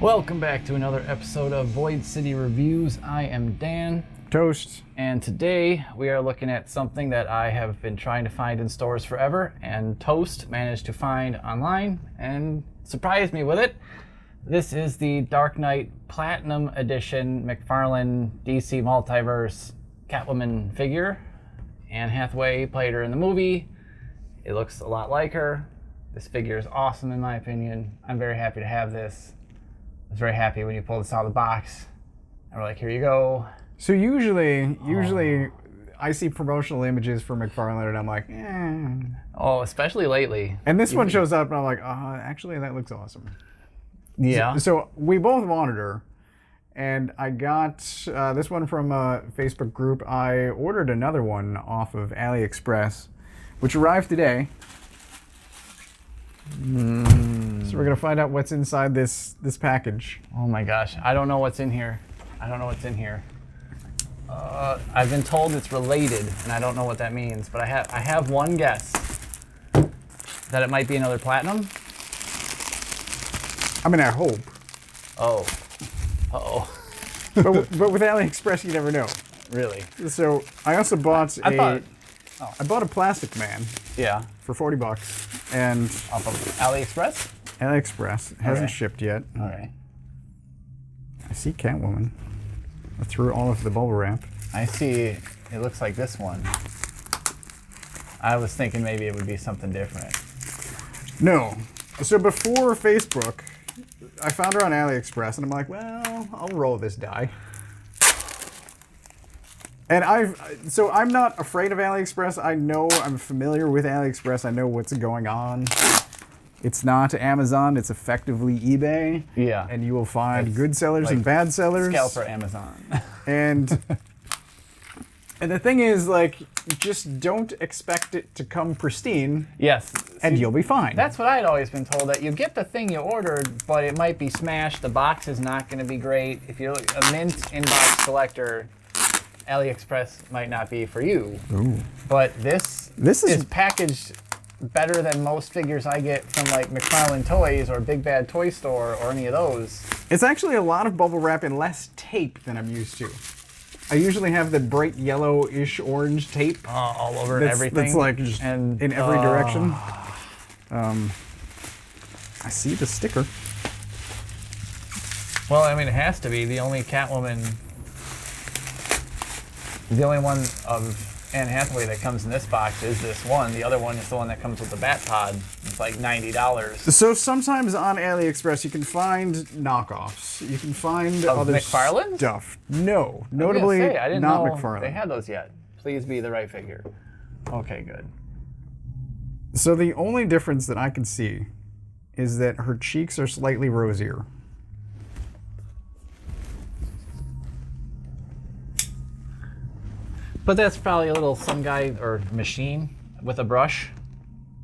Welcome back to another episode of Void City Reviews. I am Dan. Toast. And today we are looking at something that I have been trying to find in stores forever, and Toast managed to find online and surprised me with it. This is the Dark Knight Platinum Edition McFarlane DC Multiverse Catwoman figure. Anne Hathaway played her in the movie. It looks a lot like her. This figure is awesome in my opinion. I'm very happy to have this. I was very happy when you pulled this out of the box. And we're like, here you go. So usually I see promotional images for McFarlane and I'm like, eh. Oh, especially lately. And this one shows up and I'm like, actually that looks awesome. Yeah. So we both wanted her. And I got this one from a Facebook group. I ordered another one off of AliExpress, which arrived today. So we're gonna find out what's inside this package. Oh my gosh, I don't know what's in here. I've been told it's related, and I don't know what that means. But I have one guess that it might be another platinum. I mean, I hope. Oh, uh-oh. but with AliExpress, you never know. Really? So I also bought I bought a plastic man. Yeah. For $40, and off of AliExpress. AliExpress hasn't shipped yet. All right. I see Catwoman through all of the bubble wrap. I see. It looks like this one. I was thinking maybe it would be something different. No. So before Facebook, I found her on AliExpress, and I'm like, well, I'll roll this die. And I'm not afraid of AliExpress. I'm familiar with AliExpress. I know what's going on. It's not Amazon. It's effectively eBay. Yeah. And you will find good sellers and bad sellers. Scalper Amazon. And the thing is, like, just don't expect it to come pristine. Yes. And you'll be fine. That's what I'd always been told, that you get the thing you ordered, but it might be smashed. The box is not going to be great. If you're a mint inbox collector, AliExpress might not be for you. Ooh. But this is packaged better than most figures I get from like McFarlane Toys or Big Bad Toy Store or any of those. It's actually a lot of bubble wrap and less tape than I'm used to. I usually have the bright yellowish orange tape all over everything. That's like just in every direction. I see the sticker. Well, I mean, it has to be. The only Catwoman, the only one of Anne Hathaway that comes in this box is this one. The other one is the one that comes with the Batpod. It's like $90. So sometimes on AliExpress you can find knockoffs. You can find of other McFarlane stuff. No, notably I was gonna say, I didn't not know McFarlane. they had those yet. Please be the right figure. Okay, good. So the only difference that I can see is that her cheeks are slightly rosier. But that's probably a little some guy or machine with a brush,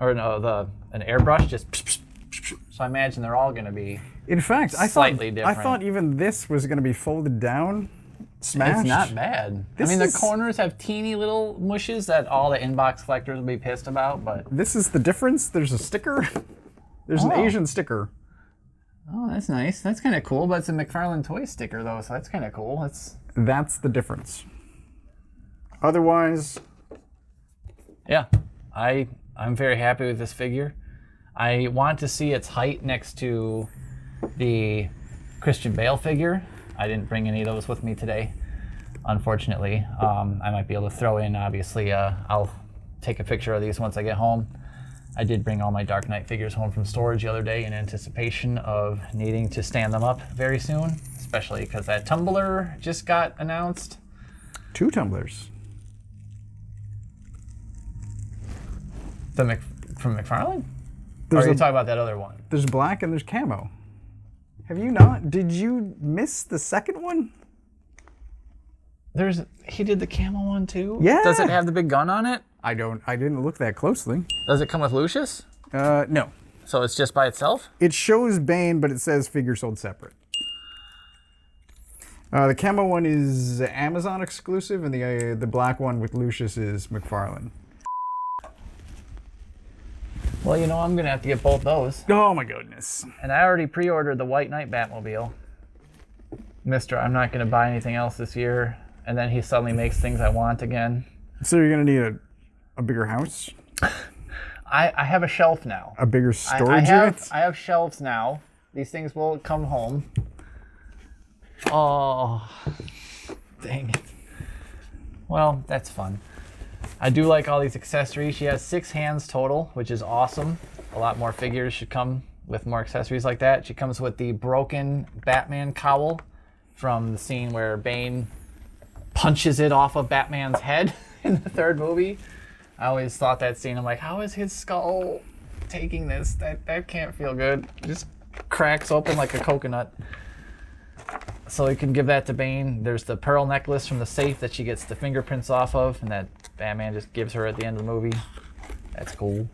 or no, an airbrush. Just so I imagine they're all going to be. In fact, slightly different. I thought even this was going to be folded down, smashed. It's not bad. The corners have teeny little mushes that all the inbox collectors will be pissed about. But this is the difference. There's a sticker. There's an Asian sticker. Oh, that's nice. That's kind of cool. But it's a McFarlane Toy sticker though, so that's kind of cool. That's the difference. Otherwise, yeah, I'm very happy with this figure. I want to see its height next to the Christian Bale figure. I didn't bring any of those with me today, unfortunately. I might be able to throw in, obviously, I'll take a picture of these once I get home. I did bring all my Dark Knight figures home from storage the other day in anticipation of needing to stand them up very soon, especially because that tumbler just got announced. 2 tumblers. From McFarlane? Or are you talking about that other one? There's black and there's camo. Have you not? Did you miss the second one? He did the camo one too? Yeah. Does it have the big gun on it? I didn't look that closely. Does it come with Lucius? No. So it's just by itself? It shows Bane, but it says figure sold separate. The camo one is Amazon exclusive, and the black one with Lucius is McFarlane. Well, you know, I'm going to have to get both those. Oh my goodness. And I already pre-ordered the White Knight Batmobile. Mr. I'm not going to buy anything else this year. And then he suddenly makes things I want again. So you're going to need a bigger house? I have a shelf now. A bigger storage unit? I have shelves now. These things will come home. Oh, dang it. Well, that's fun. I do like all these accessories. She has 6 hands total, which is awesome. A lot more figures should come with more accessories like that. She comes with the broken Batman cowl from the scene where Bane punches it off of Batman's head in the 3rd movie. I always thought that scene, I'm like, how is his skull taking this? That can't feel good. It just cracks open like a coconut. So you can give that to Bane. There's the pearl necklace from the safe that she gets the fingerprints off of, and that Batman just gives her at the end of the movie. That's cool.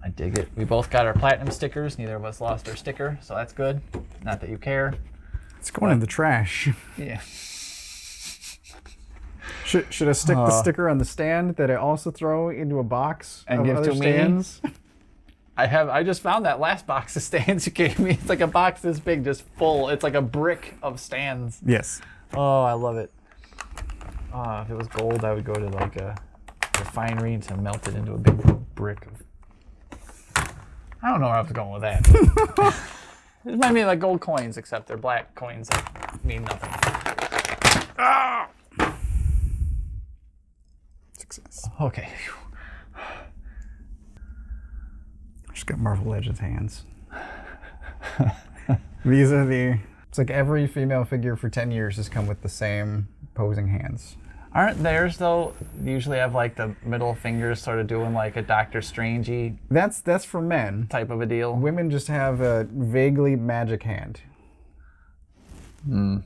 I dig it. We both got our platinum stickers. Neither of us lost our sticker, so that's good. Not that you care. It's going in the trash. Yeah. Should I stick the sticker on the stand that I also throw into a box and of give other to stands? me? I just found that last box of stands you gave me. It's like a box this big, just full. It's like a brick of stands. Yes. Oh, I love it. If it was gold, I would go to like a refinery to melt it into a big brick of... I don't know where I was going with that. It might be like gold coins, except they're black coins that mean nothing. Ah! Success. Okay. Just got Marvel Legends hands. These are it's like every female figure for 10 years has come with the same posing hands. Aren't theirs, though, usually have like the middle fingers sort of doing like a Doctor Strangey That's for men. type of a deal? Women just have a vaguely magic hand. And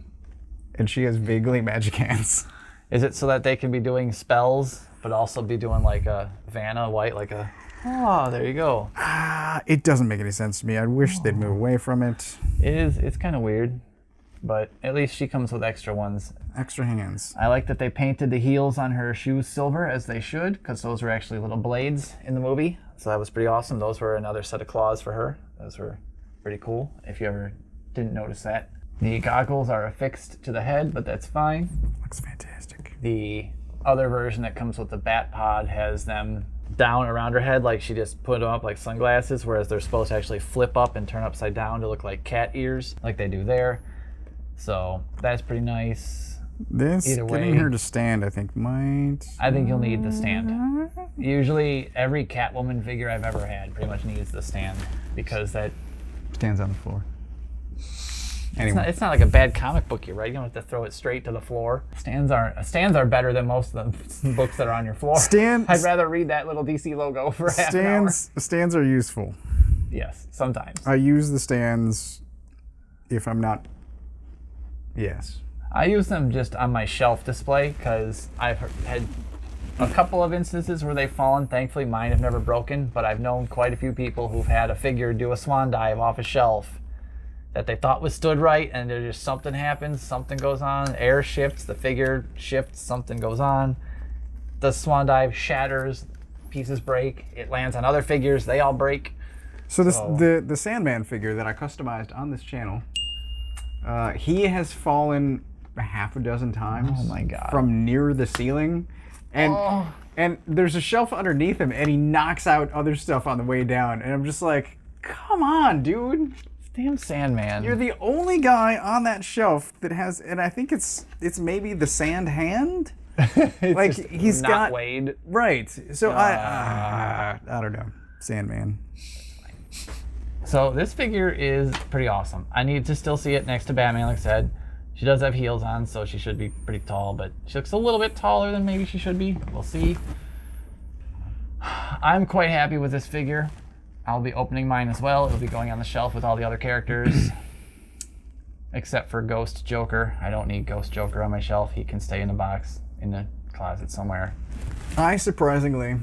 she has vaguely magic hands. Is it so that they can be doing spells, but also be doing like a Vanna White, like a... Oh, there you go. It doesn't make any sense to me. I wish they'd move away from it. It's kind of weird, but at least she comes with extra ones. Extra hands. I like that they painted the heels on her shoes silver, as they should, because those were actually little blades in the movie. So that was pretty awesome. Those were another set of claws for her. Those were pretty cool, if you ever didn't notice that. The goggles are affixed to the head, but that's fine. Looks fantastic. The other version that comes with the Batpod has them down around her head, like she just put them up like sunglasses, whereas they're supposed to actually flip up and turn upside down to look like cat ears, like they do there. So that's pretty nice. Either way, getting her to stand, I think I think you'll need the stand. Usually, every Catwoman figure I've ever had pretty much needs the stand, because that stands on the floor. Anyway. It's not like a bad comic book, right? You don't have to throw it straight to the floor. Stands are better than most of the books that are on your floor. I'd rather read that little DC logo for half an hour. Stands are useful. Yes, sometimes. I use the stands if I'm not... Yes. I use them just on my shelf display because I've had a couple of instances where they've fallen. Thankfully, mine have never broken, but I've known quite a few people who've had a figure do a swan dive off a shelf that they thought was stood right, and there's just something happens, something goes on, air shifts, the figure shifts, something goes on. The swan dive shatters, pieces break, it lands on other figures, they all break. So the Sandman figure that I customized on this channel, he has fallen a half a dozen times. Oh my God. From near the ceiling. And there's a shelf underneath him, and he knocks out other stuff on the way down, and I'm just like, come on, dude. Damn Sandman. You're the only guy on that shelf that has, and I think it's maybe the sand hand. Like he's not got Wade. Right. So I don't know. Sandman. So this figure is pretty awesome. I need to still see it next to Batman, like I said. She does have heels on, so she should be pretty tall, but she looks a little bit taller than maybe she should be. We'll see. I'm quite happy with this figure. I'll be opening mine as well. It'll be going on the shelf with all the other characters. Except for Ghost Joker. I don't need Ghost Joker on my shelf. He can stay in the box, in the closet somewhere. I surprisingly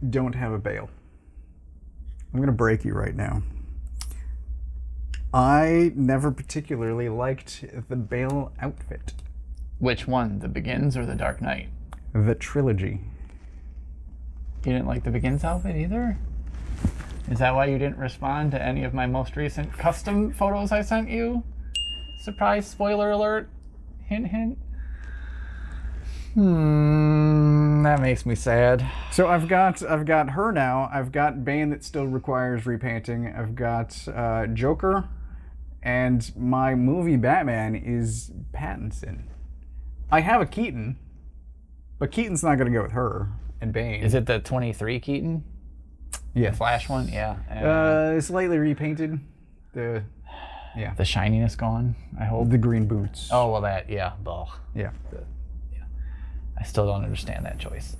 don't have a Bale. I'm gonna break you right now. I never particularly liked the Bale outfit. Which one? The Begins or the Dark Knight? The Trilogy. You didn't like the Begins outfit either? Is that why you didn't respond to any of my most recent custom photos I sent you? Surprise, spoiler alert. Hint, hint. That makes me sad. So I've got her now. I've got Bane that still requires repainting. I've got Joker, and my movie Batman is Pattinson. I have a Keaton, but Keaton's not going to go with her and Bane. Is it the 23 Keaton? Yeah. The Flash one? Yeah. Slightly repainted. The shininess gone, I hope. The green boots. Oh, well, that, yeah. Ugh. Yeah. I still don't understand that choice.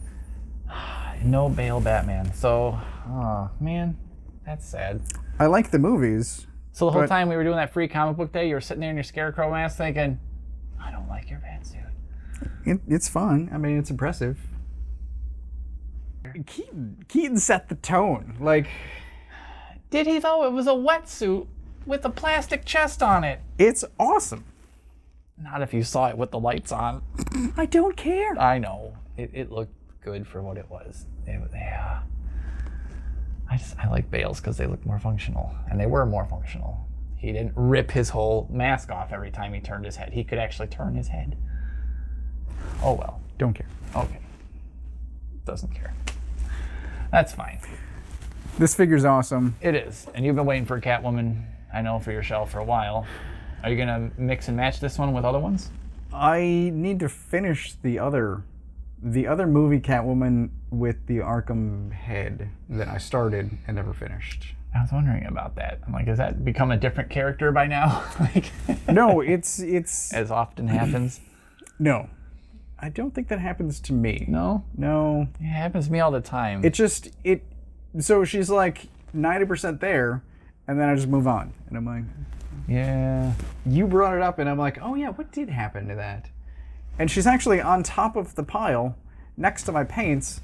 No Bale Batman. So, oh, man, that's sad. I like the movies. So the whole time we were doing that free comic book day, you were sitting there in your Scarecrow mask thinking, I don't like your pantsuit. It's fun. I mean, it's impressive. Keaton set the tone. Like, did he though? It was a wetsuit with a plastic chest on it. It's awesome. Not if you saw it with the lights on. I don't care. I know. It looked good for what it was. Yeah. I like Bale's because they look more functional. And they were more functional. He didn't rip his whole mask off every time he turned his head. He could actually turn his head. Oh well. Don't care. Okay. Doesn't care. That's fine. This figure's awesome. It is. And you've been waiting for Catwoman, I know, for your shelf for a while. Are you going to mix and match this one with other ones? I need to finish the other movie Catwoman with the Arkham head that I started and never finished. I was wondering about that. I'm like, has that become a different character by now? Like, no, it's as often happens. No. I don't think that happens to me. No? No. It happens to me all the time. So she's like 90% there, and then I just move on. And I'm like, yeah. You brought it up, and I'm like, oh yeah, what did happen to that? And she's actually on top of the pile, next to my paints.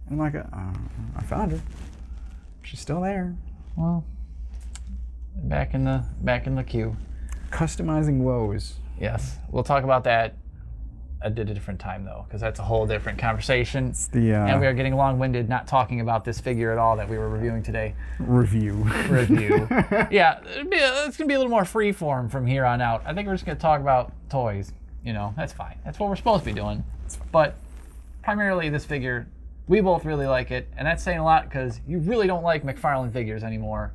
And I'm like, I found her. She's still there. Well, back in the queue. Customizing woes. Yes, we'll talk about that at a different time though, because that's a whole different conversation. And we are getting long-winded not talking about this figure at all that we were reviewing today. Review. Yeah, it's gonna be a little more free-form from here on out. I think we're just gonna talk about toys. You know, that's fine. That's what we're supposed to be doing. But primarily this figure, we both really like it, and that's saying a lot because you really don't like McFarlane figures anymore.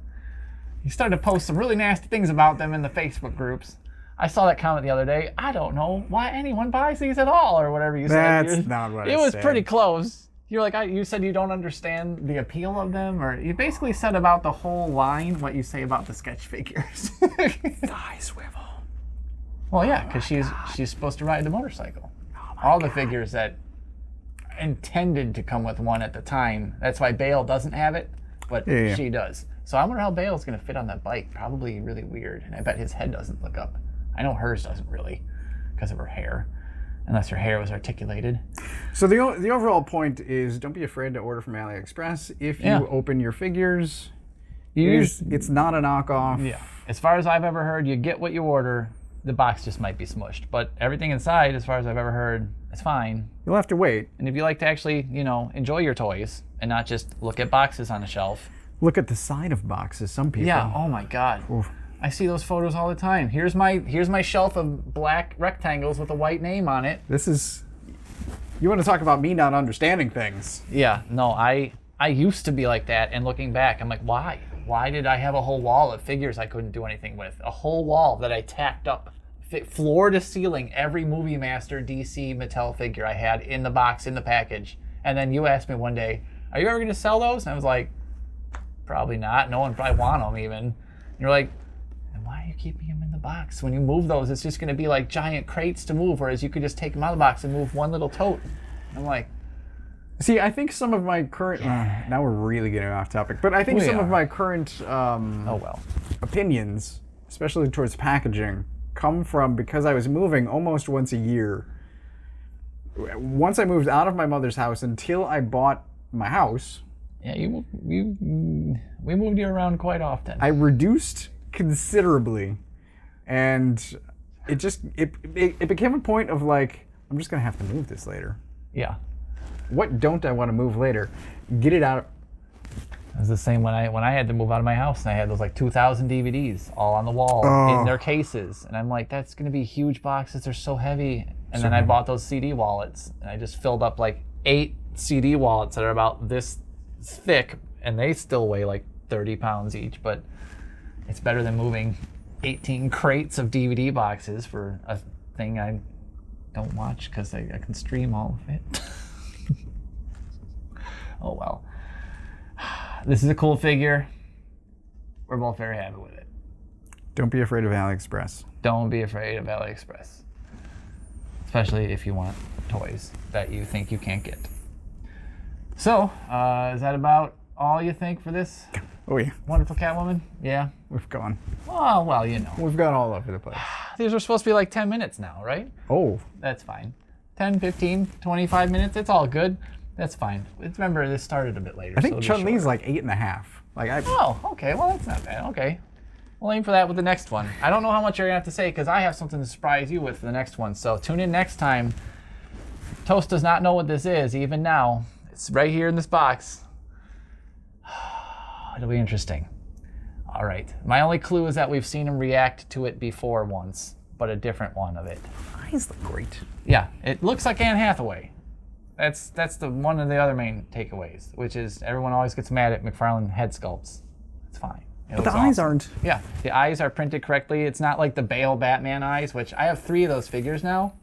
You started to post some really nasty things about them in the Facebook groups. I saw that comment the other day. I don't know why anyone buys these at all, or whatever you said. That's not what I said. It was pretty close. You're like, you said you don't understand the appeal of them, or you basically said about the whole line what you say about the sketch figures. Thigh swivel. Well, yeah, because she's supposed to ride the motorcycle. All the figures that intended to come with one at the time. That's why Bale doesn't have it, but she does. So I wonder how Bale's going to fit on that bike. Probably really weird, and I bet his head doesn't look up. I know hers doesn't really, because of her hair, unless her hair was articulated. So the overall point is, don't be afraid to order from AliExpress. If you open your figures, it's not a knockoff. Yeah. As far as I've ever heard, you get what you order. The box just might be smushed, but everything inside, as far as I've ever heard, is fine. You'll have to wait. And if you like to actually, enjoy your toys and not just look at boxes on a shelf. Look at the side of boxes. Some people. Yeah. Oh my God. Oof. I see those photos all the time. Here's my shelf of black rectangles with a white name on it. You want to talk about me not understanding things? Yeah. No, I used to be like that, and looking back, I'm like, why? Why did I have a whole wall of figures I couldn't do anything with? A whole wall that I tacked up, floor to ceiling, every Movie Master, DC, Mattel figure I had in the box, in the package. And then you asked me one day, are you ever going to sell those? And I was like, probably not. No one probably want them even. And you're like, then why are you keeping them in the box? When you move those, it's just going to be like giant crates to move, whereas you could just take them out of the box and move one little tote. I'm like... See, I think some of my current... now we're really getting off topic. But I think some of my current opinions, especially towards packaging, come from because I was moving almost once a year. Once I moved out of my mother's house until I bought my house... Yeah, we moved you around quite often. I reduced considerably, and it became a point of like, I'm just gonna have to move this later. Yeah. What don't I want to move later? Get it out. It was the same when I had to move out of my house and I had those like 2,000 DVDs all on the wall in their cases. And I'm like, that's going to be huge boxes. They're so heavy. And then I bought those CD wallets and I just filled up like 8 CD wallets that are about this thick, and they still weigh like 30 pounds each, but it's better than moving 18 crates of DVD boxes for a thing I don't watch because I can stream all of it. Oh well. This is a cool figure. We're both very happy with it. Don't be afraid of AliExpress. Don't be afraid of AliExpress. Especially if you want toys that you think you can't get. So, is that about all you think for this Oh yeah, wonderful Catwoman? Yeah? we've gone. Oh, well, you know. We've gone all over the place. These are supposed to be like 10 minutes now, right? Oh, That's fine. 10, 15, 25 minutes, it's all good. That's fine. Remember, this started a bit later. I think so Chun-Li's like 8.5. Oh, okay. Well, that's not bad. Okay. We'll aim for that with the next one. I don't know how much you're going to have to say because I have something to surprise you with for the next one. So tune in next time. Toast does not know what this is, even now. It's right here in this box. It'll be interesting. All right. My only clue is that we've seen him react to it before once, but a different one of it. eyes look great. Yeah, it looks like Anne Hathaway. That's the one of the other main takeaways, which is everyone always gets mad at McFarlane head sculpts. It's fine. But the eyes aren't. Yeah, the eyes are printed correctly. It's not like the Bale Batman eyes, which I have 3 of those figures now,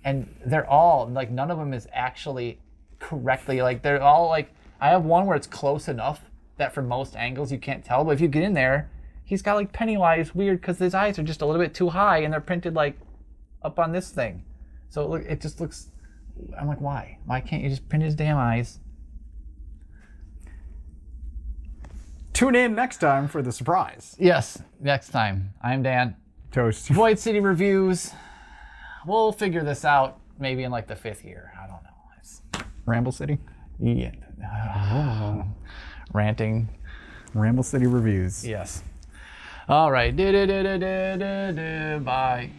and they're all like none of them is actually correctly like they're all like I have one where it's close enough that from most angles you can't tell, but if you get in there, he's got like Pennywise weird because his eyes are just a little bit too high and they're printed like up on this thing, so it just looks. I'm like, why? Why can't you just print his damn eyes? Tune in next time for the surprise. Yes, next time. I'm Dan. Toast. Void City Reviews. We'll figure this out maybe in like the 5th year. I don't know. Ramble City. Yeah. Ranting. Ramble City Reviews. Yes. All right. Bye.